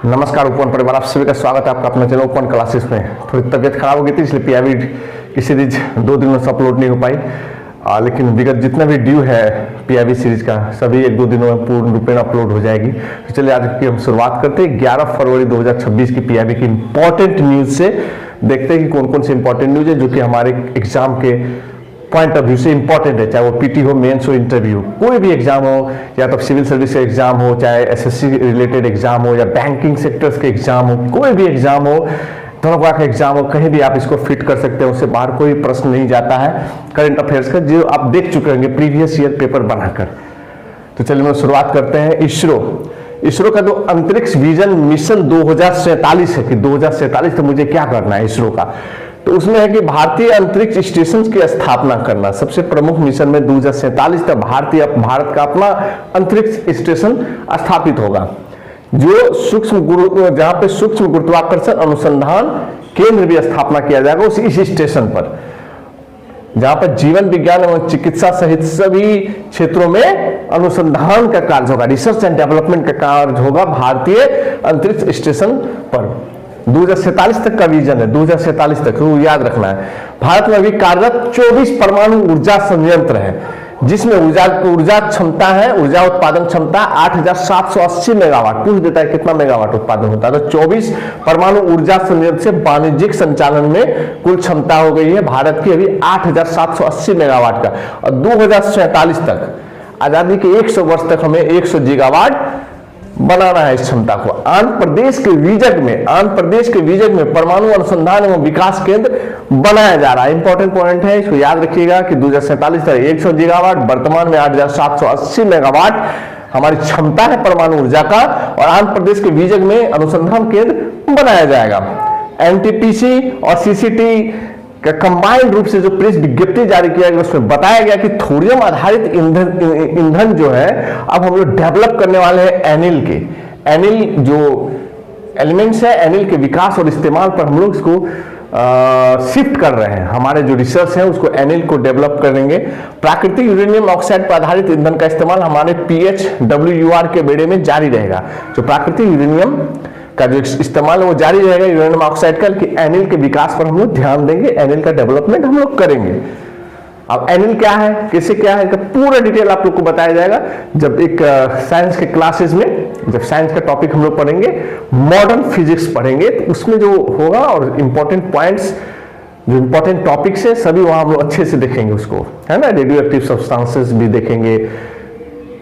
नमस्कार ओपन परिवार, आप सभी का स्वागत है आपका अपना चैनल ओपन क्लासेस में। थोड़ी तबीयत खराब हो गई थी इसलिए पीआईबी की सीरीज 2 दिनों से अपलोड नहीं हो पाई, लेकिन विगत जितना भी ड्यू है पीआईबी सीरीज का सभी 1-2 दिनों में पूर्ण रूपेण अपलोड हो जाएगी। तो चलिए आज की हम शुरुआत करते हैं 11 फरवरी 2026 की पीआईबी की इंपॉर्टेंट न्यूज से। देखते हैं कि कौन कौन से इंपॉर्टेंट न्यूज है जो कि हमारे एग्जाम के पॉइंट ऑफ व्यू से इंपॉर्टेंट है, चाहे वो पीटी हो, मेंस हो, इंटरव्यू, कोई भी एग्जाम हो, या तो सिविल सर्विस का एग्जाम हो, चाहे एसएससी रिलेटेड एग्जाम हो, या बैंकिंग सेक्टर्स के एग्जाम हो, कोई भी एग्जाम हो, तनख्वाह का एग्जाम हो, कहीं भी आप इसको फिट कर सकते हैं। उससे बाहर कोई प्रश्न नहीं जाता है करंट अफेयर्स का, जो आप देख चुके होंगे प्रीवियस ईयर पेपर बनाकर। तो चलिए हम शुरुआत करते हैं। इसरो का जो अंतरिक्ष विजन मिशन 2047 है कि 2047 तो मुझे क्या करना है इसरो का, तो उसमें है कि भारतीय अंतरिक्ष स्टेशन की स्थापना करना। सबसे प्रमुख मिशन में 2047 तक भारत का अपना अंतरिक्ष स्टेशन स्थापित होगा, जो जहां पे सूक्ष्म गुरुत्वाकर्षण अनुसंधान केंद्र भी स्थापना किया जाएगा इस स्टेशन पर, जहां पर जीवन विज्ञान एवं चिकित्सा सहित सभी क्षेत्रों में अनुसंधान का कार्य होगा, रिसर्च एंड डेवलपमेंट का कार्य होगा भारतीय अंतरिक्ष स्टेशन पर। 2047 तक का विजन है, 2047 तक, वो याद रखना है। भारत में अभी कार्यरत 24 परमाणु ऊर्जा संयंत्र है, जिसमें ऊर्जा क्षमता है, ऊर्जा उत्पादन क्षमता 8780 मेगावाट। पूछ देता है कितना मेगावाट उत्पादन होता है, तो 24 परमाणु ऊर्जा संयंत्र से वाणिज्यिक संचालन में कुल क्षमता हो गई है भारत की अभी 8780 मेगावाट का। और 2047 तक, आजादी के 100 वर्ष तक हमें 100 गीगावाट बनाना है इस क्षमता को। आंध्र प्रदेश के विजय में परमाणु अनुसंधान एवं विकास केंद्र बनाया जा रहा है। इंपॉर्टेंट पॉइंट है, इसको याद रखिएगा कि 2047 तक 100 गीगावाट, वर्तमान में 8780 मेगावाट हमारी क्षमता है परमाणु ऊर्जा का, और आंध्र प्रदेश के विजय में अनुसंधान केंद्र बनाया जाएगा। एनटीपीसी और सीसीटी का कंबाइंड रूप से जो प्रेस विज्ञप्ति जारी किया गया उसमें बताया गया कि थोरियम आधारित ईंधन जो है अब हम लोग डेवलप करने वाले हैं एनिल जो एलिमेंट्स है, एनिल के विकास और इस्तेमाल पर हम लोग इसको शिफ्ट कर रहे हैं। हमारे जो रिसर्च है उसको एनिल को डेवलप करेंगे। प्राकृतिक यूरेनियम ऑक्साइड पर आधारित ईंधन का इस्तेमाल हमारे PHWR के बेड़े में जारी रहेगा। जो प्राकृतिक यूरेनियम का जो इस्तेमाल है वो जारी रहेगा यूरेनियम ऑक्साइड का, कि एनिल के विकास पर हम लोग ध्यान देंगे, एनिल का डेवलपमेंट हम लोग करेंगे। अब एनिल क्या है, कैसे क्या है, पूरा डिटेल आप लोग को बताया जाएगा जब एक साइंस के क्लासेस में, जब साइंस का टॉपिक हम लोग पढ़ेंगे, मॉडर्न फिजिक्स पढ़ेंगे, तो उसमें जो होगा और इंपॉर्टेंट पॉइंट्स, जो इंपॉर्टेंट टॉपिक्स है सभी वहां हम लोग अच्छे से देखेंगे उसको, है ना। रेडियो एक्टिव सब्सटेंसेस भी देखेंगे,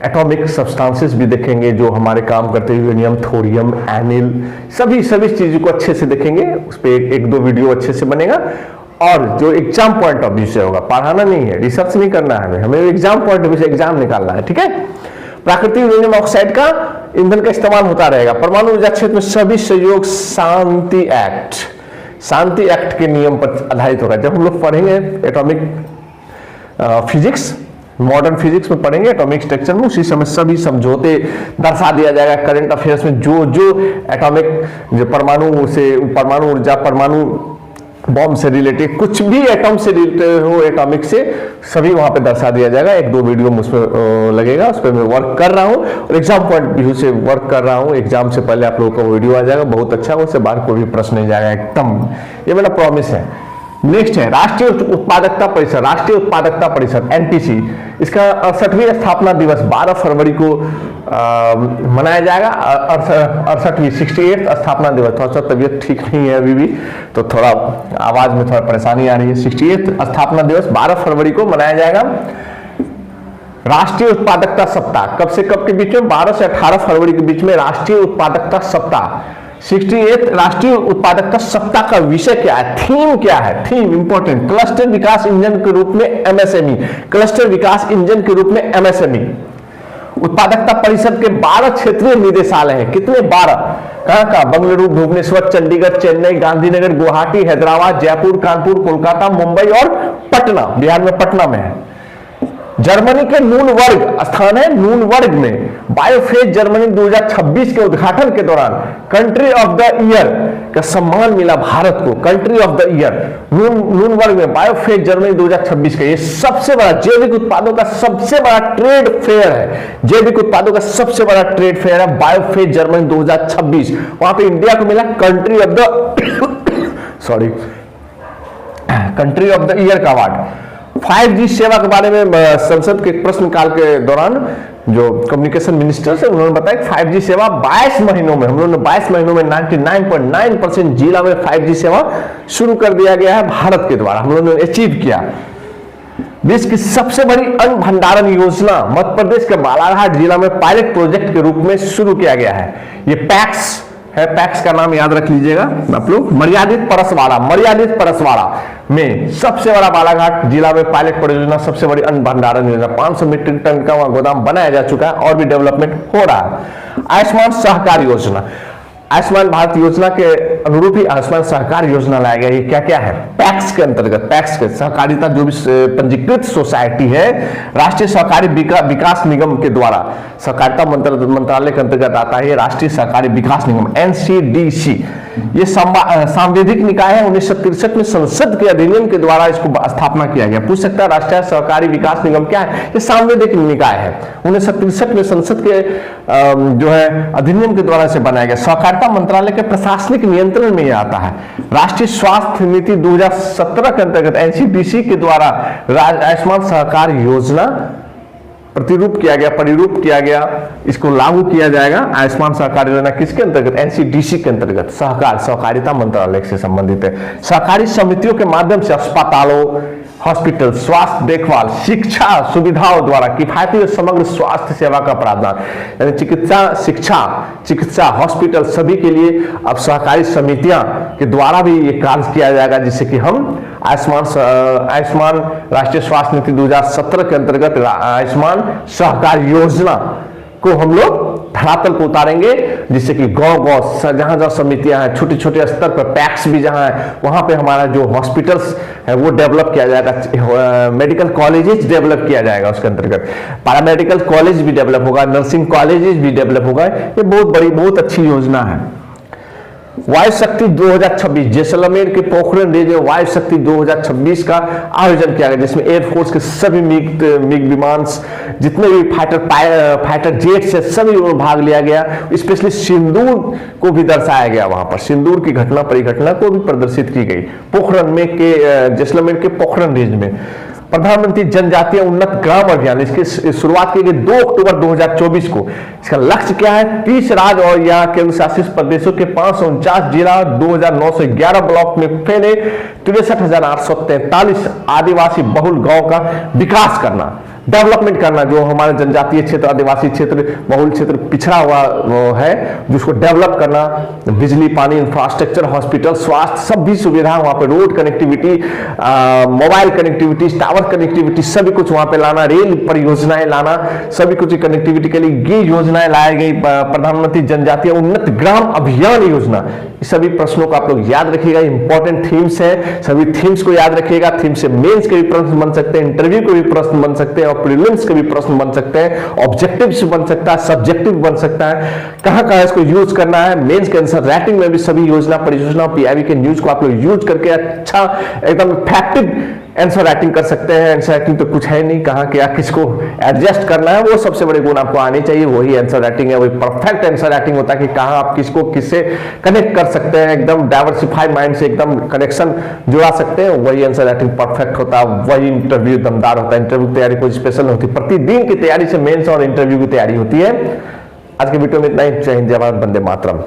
एटॉमिक सब्सटेंसेस भी देखेंगे जो हमारे काम करते हैं, यूरेनियम, थोरियम, एनिल, सभी चीजों को अच्छे से देखेंगे। उस पर एक दो वीडियो अच्छे से बनेगा, और जो एग्जाम पॉइंट ऑफ व्यू से होगा, पढ़ाना नहीं है, रिसर्च नहीं करना है हमें एग्जाम पॉइंट ऑफ व्यू से एग्जाम निकालना है, ठीक है। प्राकृतिक यूरेनियम ऑक्साइड का ईंधन का इस्तेमाल होता रहेगा। परमाणु ऊर्जा क्षेत्र में सभी सहयोग शांति एक्ट के नियम पर आधारित होगा। जब हम लोग पढ़ेंगे एटॉमिक फिजिक्स, मॉडर्न फिजिक्स में पढ़ेंगे एटॉमिक स्ट्रक्चर में, उसी समय सभी समझौते दर्शा दिया जाएगा। करंट अफेयर्स में जो एटॉमिक, जो परमाणु ऊर्जा, परमाणु बॉम्ब से रिलेटेड कुछ भी एटॉम से रिलेटेड हो, एटॉमिक से, सभी वहां पे दर्शा दिया जाएगा। 1-2 वीडियो मुझमें लगेगा, उस पर मैं वर्क कर रहा हूं और एग्जाम पॉइंट व्यू से वर्क कर रहा हूं। एग्जाम से पहले आप लोगों का वीडियो आ जाएगा, बहुत अच्छा, उससे बाहर कोई भी प्रश्न नहीं जाएगा एकदम, ये मेरा प्रॉमिस है। नेक्स्ट है राष्ट्रीय उत्पादकता परिषद एनटीसी। इसका 68वीं स्थापना दिवस 12 फरवरी को मनाया जाएगा। 68वीं स्थापना दिवस। थोड़ा सा तबीयत ठीक नहीं है अभी भी, तो थोड़ा आवाज में थोड़ा परेशानी आ रही है। 68वीं स्थापना दिवस 12 फरवरी को मनाया जाएगा। राष्ट्रीय उत्पादकता सप्ताह कब से कब के बीच में, 12 से 18 फरवरी के बीच में राष्ट्रीय उत्पादकता सप्ताह। 68 राष्ट्रीय उत्पादकता सप्ताह का विषय क्या है, थीम क्या है, थीम इंपॉर्टेंट, क्लस्टर विकास इंजन के रूप में एमएसएमई, क्लस्टर विकास इंजन के रूप में एमएसएमई। उत्पादकता परिषद के 12 क्षेत्रीय निदेशालय हैं। कितने? 12। कहां? बंगलुरु, भुवनेश्वर, चंडीगढ़, चेन्नई, गांधीनगर, गुवाहाटी, हैदराबाद, जयपुर, कानपुर, कोलकाता, मुंबई और पटना, बिहार में पटना में है। जर्मनी के नूनबर्ग स्थान है, नूनबर्ग में बायोफेज जर्मनी 2026 के उद्घाटन के दौरान कंट्री ऑफ द ईयर का सम्मान मिला भारत को। कंट्री ऑफ द ईयर नूनबर्ग में बायोफेज जर्मनी 2026 का ये सबसे बड़ा जैविक उत्पादों का सबसे बड़ा ट्रेड फेयर है। जैविक उत्पादों का सबसे बड़ा ट्रेड फेयर है बायोफेज जर्मनी 2026। वहां पे इंडिया को मिला country of the sorry country of the year का अवार्ड। 5G सेवा के बारे में संसद के प्रश्नकाल के दौरान जो कम्युनिकेशन मिनिस्टर से उन्होंने बताया कि 5G सेवा 22 महीनों में, हम लोगों ने 22 महीनों में 99.9% जिला में 5G सेवा शुरू कर दिया गया है भारत के द्वारा, हम लोगों ने अचीव किया। देश की सबसे बड़ी अन्न भंडारण योजना मध्य प्रदेश के बालाघाट जिला में पायलट प्रोजेक्ट के रूप में शुरू किया गया है। ये पैक्स है, पैक्स का नाम याद रख लीजिएगा आप लोग। मर्यादित परसवाड़ा में सबसे बड़ा बालाघाट जिला में पायलट परियोजना, सबसे बड़ी अन्न भंडारण योजना, 500 मीट्रिक टन का वहां गोदाम बनाया जा चुका है और भी डेवलपमेंट हो रहा है। आयुष्मान सहकार योजना, आयुष्मान भारत योजना के अनुरूप ही आयुष्मान सहकार योजना लाया गया। ये क्या क्या है? पैक्स के अंतर्गत, पैक्स के सहकारिता जो भी पंजीकृत सोसाइटी है राष्ट्रीय सहकारी विकास निगम के द्वारा, सहकारिता मंत्रालय के अंतर्गत आता है राष्ट्रीय सहकारी विकास निगम NCDC। ये सांविधिक निकाय है। 1963 में संसद के अधिनियम के द्वारा इसको स्थापना किया गया। पूछ सकता है राष्ट्रीय सहकारी विकास निगम क्या है? ये सांविधिक निकाय है। 1963 में संसद के जो है अधिनियम के द्वारा इसे बनाया गया। सहकारिता मंत्रालय के प्रशासनिक नियंत्रण में यह आता है। राष्ट्रीय स्वास्थ्य नीति 2017 के अंतर्गत NCDC के द्वारा आयुष्मान सहकार योजना परिरूप किया गया, इसको लागू किया जाएगा। आयुष्मान सहकार योजना किसके अंतर्गत? NCDC के अंतर्गत। सहकारिता मंत्रालय से संबंधित है। सहकारी समितियों के माध्यम से अस्पतालों, हॉस्पिटल, स्वास्थ्य देखभाल, शिक्षा सुविधाओं द्वारा किफायती और समग्र स्वास्थ्य सेवा का प्रावधान, यानी चिकित्सा हॉस्पिटल सभी के लिए अब सहकारी समितियां के द्वारा भी ये कार्य किया जाएगा, जिससे कि हम आयुष्मान राष्ट्रीय स्वास्थ्य नीति 2017 के अंतर्गत आयुष्मान सहकार योजना को हम लोग धरातल पर उतारेंगे, जिससे कि गांव जहां जहां समितियां हैं, छोटे छोटे स्तर पर पैक्स भी जहां है, वहां पे हमारा जो हॉस्पिटल्स है वो डेवलप किया जाएगा। मेडिकल कॉलेजेस डेवलप किया जाएगा, उसके अंतर्गत पैरामेडिकल कॉलेज भी डेवलप होगा, नर्सिंग कॉलेजेस भी डेवलप होगा। ये बहुत अच्छी योजना है। वायु शक्ति 2026 जैसलमेर के पोखरण रेंज में वायु शक्ति 2026 का आयोजन किया गया, जिसमें एयरफोर्स के सभी मिग विमान, जितने भी फाइटर जेट्स है, सभी में भाग लिया गया। स्पेशली सिंदूर को भी दर्शाया गया, वहां पर सिंदूर की घटना परिघटना को भी प्रदर्शित की गई पोखरण में के जैसलमेर के पोखरण रेंज में। प्रधानमंत्री जनजातीय उन्नत ग्राम अभियान, इसकी शुरुआत की गई 2 अक्टूबर 2024 को। इसका लक्ष्य क्या है? 30 राज्य और या केंद्र शासित प्रदेशों के 549 जिला, 2911 ब्लॉक में फैले 63,843 आदिवासी बहुल गांव का विकास करना, डेवलपमेंट करना। जो हमारे जनजातीय क्षेत्र, आदिवासी क्षेत्र, बहुल क्षेत्र पिछड़ा हुआ वो है, जिसको डेवलप करना, बिजली, पानी, इंफ्रास्ट्रक्चर, हॉस्पिटल, स्वास्थ्य, सभी सुविधा वहां पे, road connectivity, mobile connectivity, tower connectivity, सभी कुछ वहां पे लाना, रेल परियोजनाएं लाना, सभी कुछ कनेक्टिविटी के लिए ये योजनाएं लाई गई। प्रधानमंत्री जनजातीय उन्नत ग्राम अभियान योजना, सभी प्रश्नों को आप लोग याद रखिएगा। इंपॉर्टेंट थीम्स है, सभी थीम्स को याद रखिएगा। थीम से मेंस के भी प्रश्न बन सकते हैं, इंटरव्यू के भी प्रश्न बन सकते हैं, प्रीलिम्स के भी प्रश्न बन सकते हैं, ऑब्जेक्टिव्स बन सकता है, सब्जेक्टिव बन सकता है। कहां इसको यूज करना है, मेंस के आंसर राइटिंग में भी सभी योजना परियोजना पीआईबी के न्यूज को आप लोग यूज करके अच्छा एकदम इफेक्टिव आंसर राइटिंग कर सकते हैं। आंसर राइटिंग तो कुछ है नहीं, कहां क्या किसको एडजस्ट करना है, वो सबसे बड़े गुण आपको आने चाहिए। वही आंसर राइटिंग है, वही परफेक्ट आंसर राइटिंग होता है कि कहां आप किसको किससे कनेक्ट कर सकते हैं, एकदम डाइवर्सिफाइड माइंड से एकदम कनेक्शन जुड़ा सकते हैं। वही आंसर राइटिंग परफेक्ट होता है, वही इंटरव्यू दमदार होता है। इंटरव्यू की तैयारी कोई स्पेशल नहीं होती, प्रतिदिन की तैयारी से मेंस और इंटरव्यू की तैयारी होती है। आज के वीडियो में इतना ही। जय हिंद, जय भारत, वंदे मातरम।